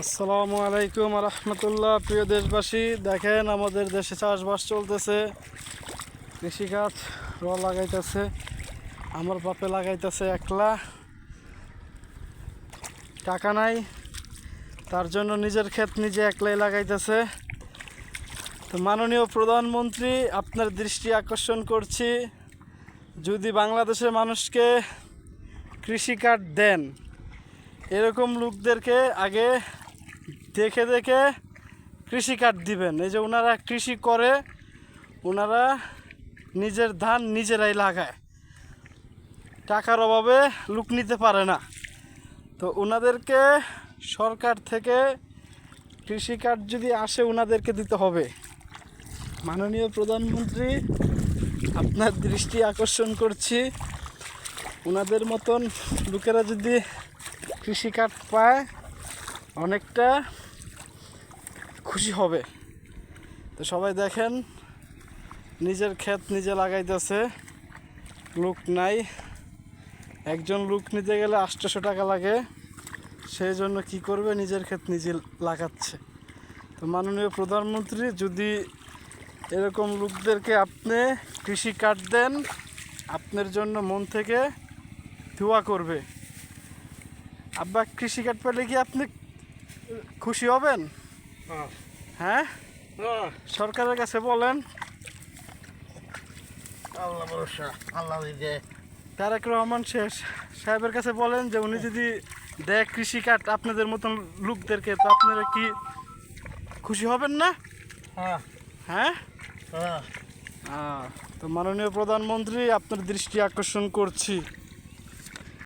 আসসালামু আলাইকুম রহমতুল্লাহ। প্রিয় দেশবাসী, দেখেন আমাদের দেশে চাষবাস চলতেছে, কৃষিকাজ লাগাইতেছে। আমার বাপে লাগাইতেছে একলা, টাকা নাই, তার জন্য নিজের ক্ষেত নিজে একলাই লাগাইতেছে। তো মাননীয় প্রধানমন্ত্রী, আপনার দৃষ্টি আকর্ষণ করছি, যদি বাংলাদেশের মানুষকে কৃষি কার্ড দেন, এরকম লোকদেরকে আগে দেখে দেখে কৃষি কার্ড দিবেন। এই যে ওনারা কৃষি করে, ওনারা নিজের ধান নিজেরাই লাগায়, টাকার অভাবে লোক নিতে পারে না। তো ওনাদেরকে সরকার থেকে কৃষি কার্ড যদি আসে, ওনাদেরকে দিতে হবে। মাননীয় প্রধানমন্ত্রী, আপনার দৃষ্টি আকর্ষণ করছি, ওনাদের মতন লোকেরা যদি কৃষি কার্ড পায়, অনেকটা খুশি হবে। তো সবাই দেখেন, নিজের ক্ষেত নিজে লাগাইতেছে, লোক নাই। একজন লোক নিতে গেলে 800 টাকা লাগে, সেই জন্য কী করবে, নিজের ক্ষেত নিজে লাগাচ্ছে। তো মাননীয় প্রধানমন্ত্রী, যদি এরকম লোকদেরকে আপনি কৃষি কার্ড দেন, আপনার জন্য মন থেকে দোয়া করবে। আব্বা, কৃষি কার্ড পেলে কি আপনি খুশি হবেন? হ্যাঁ, সরকারের কাছে বলেন। আল্লাহ ভরসা, আল্লাহ দিবে। তারেক রহমান সাহেবের কাছে বলেন যে উনি যদি দেয় কৃষি কার্ড আপনাদের মতন লোকদেরকে, তো আপনারা কি খুশি হবেন না? হ্যাঁ। তো মাননীয় প্রধানমন্ত্রী, আপনার দৃষ্টি আকর্ষণ করছি,